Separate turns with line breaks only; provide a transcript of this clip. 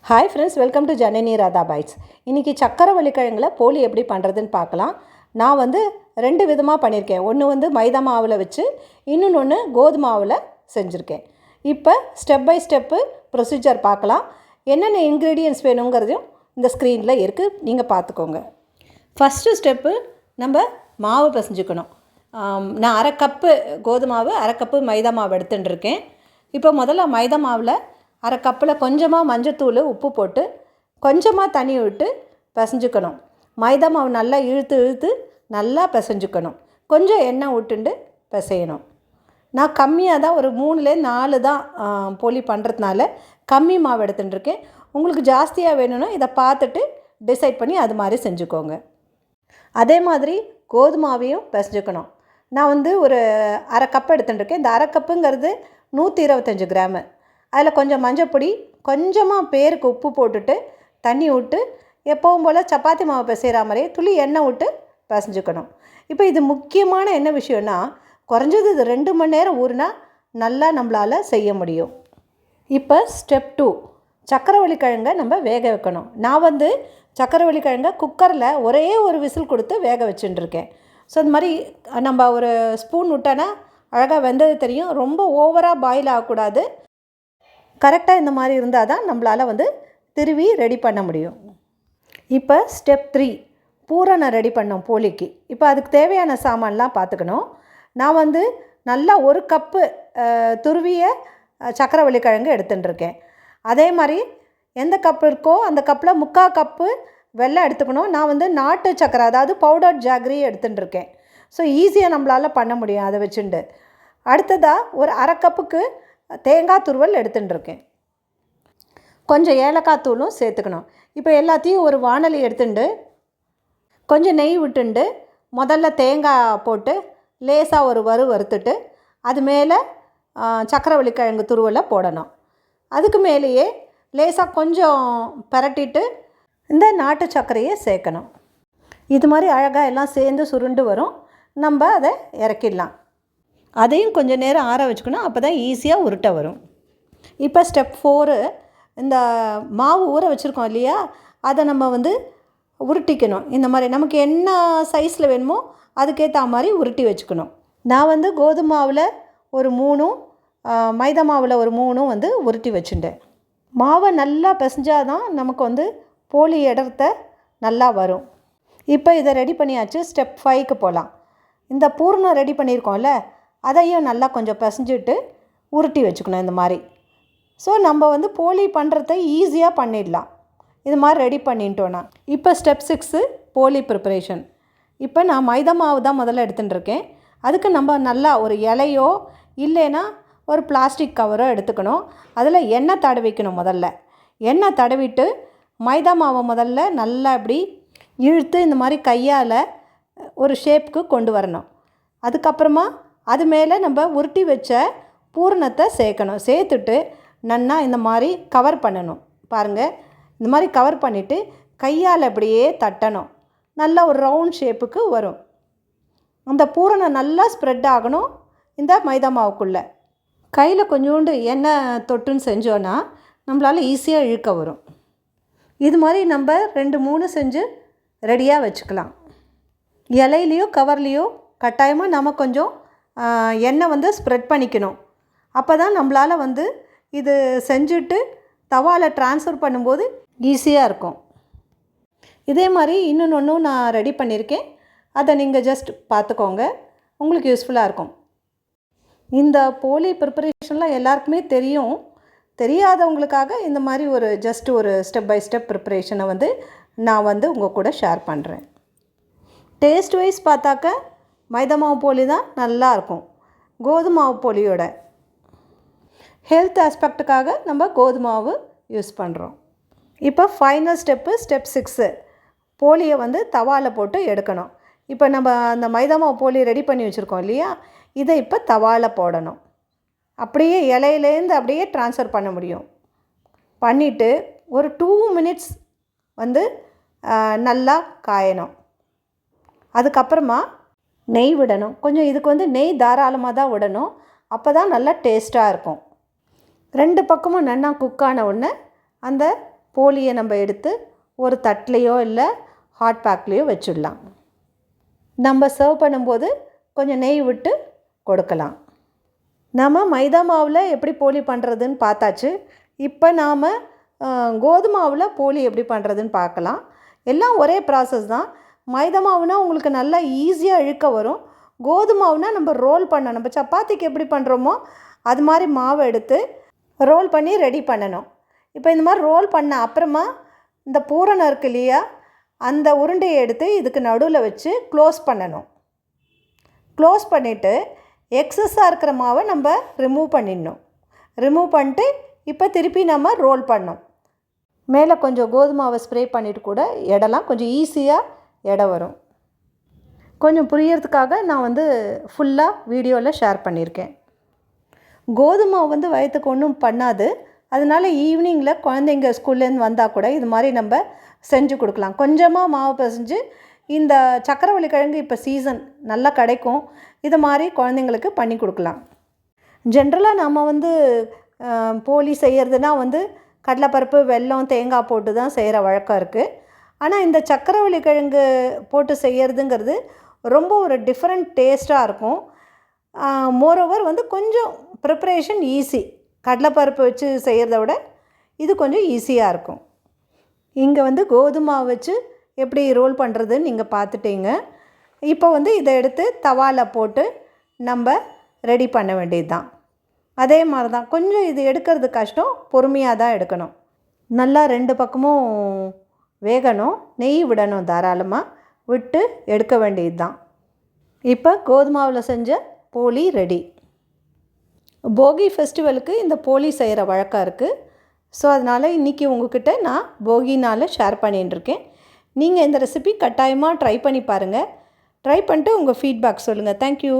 Hi friends, welcome to Janani Radha bites. இன்றைக்கி சக்கரவள்ளி கிழங்குல போலி எப்படி பண்ணுறதுன்னு பார்க்கலாம். நான் வந்து 2 விதமாக பண்ணியிருக்கேன். ஒன்று வந்து மைதா மாவில் வச்சு, இன்னொன்று கோதுமை மாவில் செஞ்சுருக்கேன். இப்போ ஸ்டெப் பை ஸ்டெப்பு ப்ரொசீஜர் பார்க்கலாம். என்னென்ன இன்க்ரீடியன்ட்ஸ் வேணுங்கிறதையும் இந்த ஸ்க்ரீனில் இருக்குது, நீங்கள் பார்த்துக்கோங்க. ஃபஸ்ட்டு ஸ்டெப்பு, நம்ம மாவு பிசைஞ்சுக்கணும். நான் 1/2 கப்பு கோதுமை மாவு, 1/2 கப்பு மைதா மாவு எடுத்துட்டுருக்கேன். இப்போ முதல்ல மைதா மாவில் 1/2 கப்பில் கொஞ்சமாக மஞ்சத்தூள், உப்பு போட்டு கொஞ்சமாக தண்ணி விட்டு பிசைஞ்சுக்கணும். மைதா மாவு நல்லா இழுத்து நல்லா பிசைஞ்சுக்கணும். கொஞ்சம் எண்ணெய் விட்டுண்டு பிசையணும். நான் கம்மியாக தான், ஒரு 3-4 தான் போலி பண்ணுறதுனால கம்மி மாவு எடுத்துட்டுருக்கேன். உங்களுக்கு ஜாஸ்தியாக வேணும்னா இதை பார்த்துட்டு டிசைட் பண்ணி அது மாதிரி செஞ்சுக்கோங்க. அதே மாதிரி கோதுமாவையும் பிசைஞ்சுக்கணும். நான் வந்து ஒரு 1/2 கப்பு எடுத்துட்டுருக்கேன். இந்த 1/2 கப்புங்கிறது 125 கிராமு. அதில் கொஞ்சம் மஞ்சப்பொடி, கொஞ்சமாக பேருக்கு உப்பு போட்டுட்டு தண்ணி விட்டு எப்பவும் போல் சப்பாத்தி மாவு பிசைகிற மாதிரியே துளி எண்ணெய் விட்டு பிசைஞ்சுக்கணும். இப்போ இது முக்கியமான என்ன விஷயம்னா, குறைஞ்சது இது 2 மணி நேரம் ஊறினா நல்லா நம்மளால் செய்ய முடியும். இப்போ ஸ்டெப் 2, சக்கரவள்ளி கிழங்கை நம்ம வேக வைக்கணும். நான் வந்து சக்கரவள்ளி கிழங்கை குக்கரில் ஒரே ஒரு விசில் கொடுத்து வேக வச்சுட்டுருக்கேன். ஸோ இந்த மாதிரி நம்ம ஒரு ஸ்பூன் விட்டோன்னா அழகாக வெந்தது தெரியும். ரொம்ப ஓவராக பாயில் ஆகக்கூடாது. கரெக்டாக இந்த மாதிரி இருந்தால் தான் நம்மளால் வந்து திருவி ரெடி பண்ண முடியும். இப்போ ஸ்டெப் 3, பூரணம் ரெடி பண்ணோம் போலிக்கு. இப்போ அதுக்கு தேவையான சாமான்லாம் பார்த்துக்கணும். நான் வந்து நல்லா 1 கப்பு துருவிய சக்கரவள்ளி கிழங்கு எடுத்துட்டுருக்கேன். அதே மாதிரி எந்த கப்பு இருக்கோ அந்த கப்பில் 3/4 கப்பு வெல்லம் எடுத்துக்கணும். நான் வந்து நாட்டு சக்கரை, அதாவது பவுடர் ஜாகரி எடுத்துட்டுருக்கேன். ஸோ ஈஸியாக நம்மளால் பண்ண முடியும் அதை வச்சுண்டு. அடுத்ததாக ஒரு 1/2 கப்புக்கு தேங்காய் துருவல் எடுத்துட்டுருக்கேன். கொஞ்சம் ஏலக்காய் தூளும் சேர்த்துக்கணும். இப்போ எல்லாத்தையும் ஒரு வாணலி எடுத்துட்டு கொஞ்சம் நெய் விட்டுண்டு முதல்ல தேங்காய் போட்டு லேசாக ஒரு வறுத்துட்டு அது மேலே சக்கரவள்ளி கிழங்கு துருவலை போடணும். அதுக்கு மேலேயே லேசாக கொஞ்சம் பரட்டிட்டு இந்த நாட்டு சர்க்கரையை சேர்க்கணும். இது மாதிரி அழகாக எல்லாம் சேர்ந்து சுருண்டு வரும். நம்ம அதை இறக்கிடலாம். அதையும் கொஞ்சம் நேரம் ஆற வச்சுக்கணும். அப்போ தான் ஈஸியாக உருட்ட வரும். இப்போ ஸ்டெப் 4, இந்த மாவு ஊற வச்சுருக்கோம் இல்லையா, அதை நம்ம வந்து உருட்டிக்கணும். இந்த மாதிரி நமக்கு என்ன சைஸில் வேணுமோ அதுக்கேற்ற மாதிரி உருட்டி வச்சுக்கணும். நான் வந்து கோதுமை மாவில் ஒரு 3, மைதா மாவில் ஒரு 3 வந்து உருட்டி வச்சுட்டேன். மாவை நல்லா பிசைஞ்சால் தான் நமக்கு வந்து போலி இடத்த நல்லா வரும். இப்போ இதை ரெடி பண்ணியாச்சு. ஸ்டெப் 5க்கு போகலாம். இந்த பூர்ணம் ரெடி பண்ணியிருக்கோம்ல, அதையும் நல்லா கொஞ்சம் பிசைஞ்சிட்டு உருட்டி வச்சுக்கணும் இந்த மாதிரி. ஸோ நம்ம வந்து போலி பண்ணுறத ஈஸியாக பண்ணிடலாம் இது மாதிரி ரெடி பண்ணிட்டோன்னா. இப்போ ஸ்டெப் 6, போலி ப்ரிப்பரேஷன். இப்போ நான் மைதா மாவு தான் முதல்ல எடுத்துட்டுருக்கேன். அதுக்கு நம்ம நல்லா ஒரு இலையோ இல்லைன்னா ஒரு பிளாஸ்டிக் கவரோ எடுத்துக்கணும். அதில் எண்ணெய் தடவிக்கணும். முதல்ல எண்ணெய் தடவிட்டு மைதா மாவை முதல்ல நல்லா இப்படி இழுத்து இந்த மாதிரி கையால் ஒரு ஷேப்புக்கு கொண்டு வரணும். அதுக்கப்புறமா அது மேலே நம்ம உருட்டி வச்ச பூரணத்தை சேர்க்கணும். சேர்த்துட்டு நன்னா இந்த மாதிரி கவர் பண்ணணும். பாருங்கள், இந்த மாதிரி கவர் பண்ணிவிட்டு கையால் அப்படியே தட்டணும். நல்லா ஒரு ரவுண்ட் ஷேப்புக்கு வரும். அந்த பூரணம் நல்லா ஸ்ப்ரெட் ஆகணும் இந்த மைதா மாவுக்குள்ளே. கையில் கொஞ்சோண்டு எண்ணெய் தொட்டுன்னு செஞ்சோன்னா நம்மளால் ஈஸியாக இழுக்க வரும். இது மாதிரி நம்ம 2-3 செஞ்சு ரெடியாக வச்சுக்கலாம். இலையிலையோ கவர்லேயோ கட்டாயமாக நம்ம கொஞ்சம் எண்ணெய் வந்து ஸ்ப்ரெட் பண்ணிக்கணும். அப்போ தான் நம்மளால் வந்து இது செஞ்சுட்டு தவாவில் ட்ரான்ஸ்ஃபர் பண்ணும்போது ஈஸியாக இருக்கும். இதே மாதிரி இன்னொன்றும் நான் ரெடி பண்ணியிருக்கேன். அதை நீங்கள் ஜஸ்ட் பார்த்துக்கோங்க, உங்களுக்கு யூஸ்ஃபுல்லாக இருக்கும். இந்த போலி ப்ரிப்பரேஷன்லாம் எல்லாருக்குமே தெரியும். தெரியாதவங்களுக்காக இந்த மாதிரி ஒரு ஜஸ்ட் ஒரு ஸ்டெப் பை ஸ்டெப் ப்ரிப்பரேஷனை வந்து நான் வந்து உங்கள் கூட ஷேர் பண்ணுறேன். டேஸ்ட் வைஸ் பார்த்தாக்க மைதா மாவு போலி தான் நல்லாயிருக்கும் கோதுமை மாவு போலியோட. ஹெல்த் ஆஸ்பெக்டுக்காக நம்ம கோதுமை மாவு யூஸ் பண்ணுறோம். இப்போ ஃபைனல் ஸ்டெப்பு, ஸ்டெப் 6, போலியை வந்து தவாவில் போட்டு எடுக்கணும். இப்போ நம்ம அந்த மைதா மாவு போலி ரெடி பண்ணி வச்சுருக்கோம் இல்லையா, இதை இப்போ தவாவில் போடணும். அப்படியே இலையிலேருந்து அப்படியே ட்ரான்ஸ்ஃபர் பண்ண முடியும். பண்ணிவிட்டு ஒரு 2 மினிட்ஸ் வந்து நல்லா காயணும். அதுக்கப்புறமா நெய் விடணும். கொஞ்சம் இதுக்கு வந்து நெய் தாராளமாக தான் விடணும். அப்போ தான் நல்லா டேஸ்ட்டாக இருக்கும். 2 பக்கமும் நல்லா குக்கான உடனே அந்த போலியை நம்ம எடுத்து ஒரு தட்டிலையோ இல்லை ஹாட் பேக்லேயோ வச்சிடலாம். நம்ம சர்வ் பண்ணும்போது கொஞ்சம் நெய் விட்டு கொடுக்கலாம். நம்ம மைதா மாவில் எப்படி போலி பண்ணுறதுன்னு பார்த்தாச்சு. இப்போ நாம் கோதுமை மாவில் போலி எப்படி பண்ணுறதுன்னு பார்க்கலாம். எல்லாம் ஒரே ப்ராசஸ் தான். மைதா மாவுனா உங்களுக்கு நல்லா ஈஸியாக இழுக்க வரும். கோதுமை மாவுனா நம்ம ரோல் பண்ணணும். நம்ம சப்பாத்திக்கு எப்படி பண்ணுறோமோ அது மாதிரி மாவை எடுத்து ரோல் பண்ணி ரெடி பண்ணணும். இப்போ இந்த மாதிரி ரோல் பண்ண அப்புறமா இந்த பூரணம் இருக்கு இல்லையா, அந்த உருண்டையை எடுத்து இதுக்கு நடுவில் வச்சு க்ளோஸ் பண்ணணும். க்ளோஸ் பண்ணிவிட்டு எக்ஸஸாக இருக்கிற மாவை நம்ம ரிமூவ் பண்ணிடணும். ரிமூவ் பண்ணிட்டு இப்போ திருப்பி நம்ம ரோல் பண்ணோம். மேலே கொஞ்சம் கோதுமை மாவை ஸ்ப்ரே பண்ணிவிட்டு கூட எடலாம் கொஞ்சம் ஈஸியாக எடை வரும். கொஞ்சம் புரியறதுக்காக நான் ஃபுல்லாக வீடியோவில் ஷேர் பண்ணியிருக்கேன். கோதுமை மாவு வயிற்றுக்கு ஒன்றும் பண்ணாது. அதனால் ஈவினிங்கில் குழந்தைங்க ஸ்கூல்லேருந்து வந்தால் கூட இது மாதிரி நம்ம செஞ்சு கொடுக்கலாம். கொஞ்சமாக மாவு பிசைஞ்சு இந்த சக்கரவள்ளி கிழங்கு இப்போ சீசன் நல்லா கிடைக்கும். இது மாதிரி குழந்தைங்களுக்கு பண்ணி கொடுக்கலாம். ஜென்ரலாக நம்ம போலி செய்கிறதுனா கடலைப்பருப்பு, வெல்லம், தேங்காய் போட்டு தான் செய்கிற வழக்கம் இருக்குது. ஆனால் இந்த சக்கரவள்ளி கிழங்கு போட்டு செய்கிறதுங்கிறது ரொம்ப ஒரு டிஃப்ரெண்ட் டேஸ்ட்டாக இருக்கும். மோரோவர் கொஞ்சம் ப்ரிப்ரேஷன் ஈஸி. கடலைப்பருப்பு வச்சு செய்கிறத விட இது கொஞ்சம் ஈஸியாக இருக்கும். இங்கே கோதுமை மாவு வச்சு எப்படி ரோல் பண்ணுறதுன்னு நீங்கள் பார்த்துட்டீங்க. இப்போ இதை எடுத்து தவாவில் போட்டு நம்ம ரெடி பண்ண வேண்டியது தான். அதே மாதிரி தான் கொஞ்சம் இது எடுக்கிறது கஷ்டம், பொறுமையாக தான் எடுக்கணும். நல்லா 2 பக்கமும் வேகணும். நெய் விடணும், தாராளமாக விட்டு எடுக்க வேண்டியது தான். இப்போ கோதுமாவில் செஞ்ச போலி ரெடி. போகி ஃபெஸ்டிவலுக்கு இந்த போலி செய்கிற வழக்கம் இருக்குது. ஸோ அதனால் இன்றைக்கி உங்ககிட்ட நான் போகினால் ஷேர் பண்ணிட்டுருக்கேன். நீங்கள் இந்த ரெசிபி கட்டாயமாக ட்ரை பண்ணி பாருங்கள். ட்ரை பண்ணிட்டு உங்கள் ஃபீட்பேக் சொல்லுங்கள். தேங்க்யூ.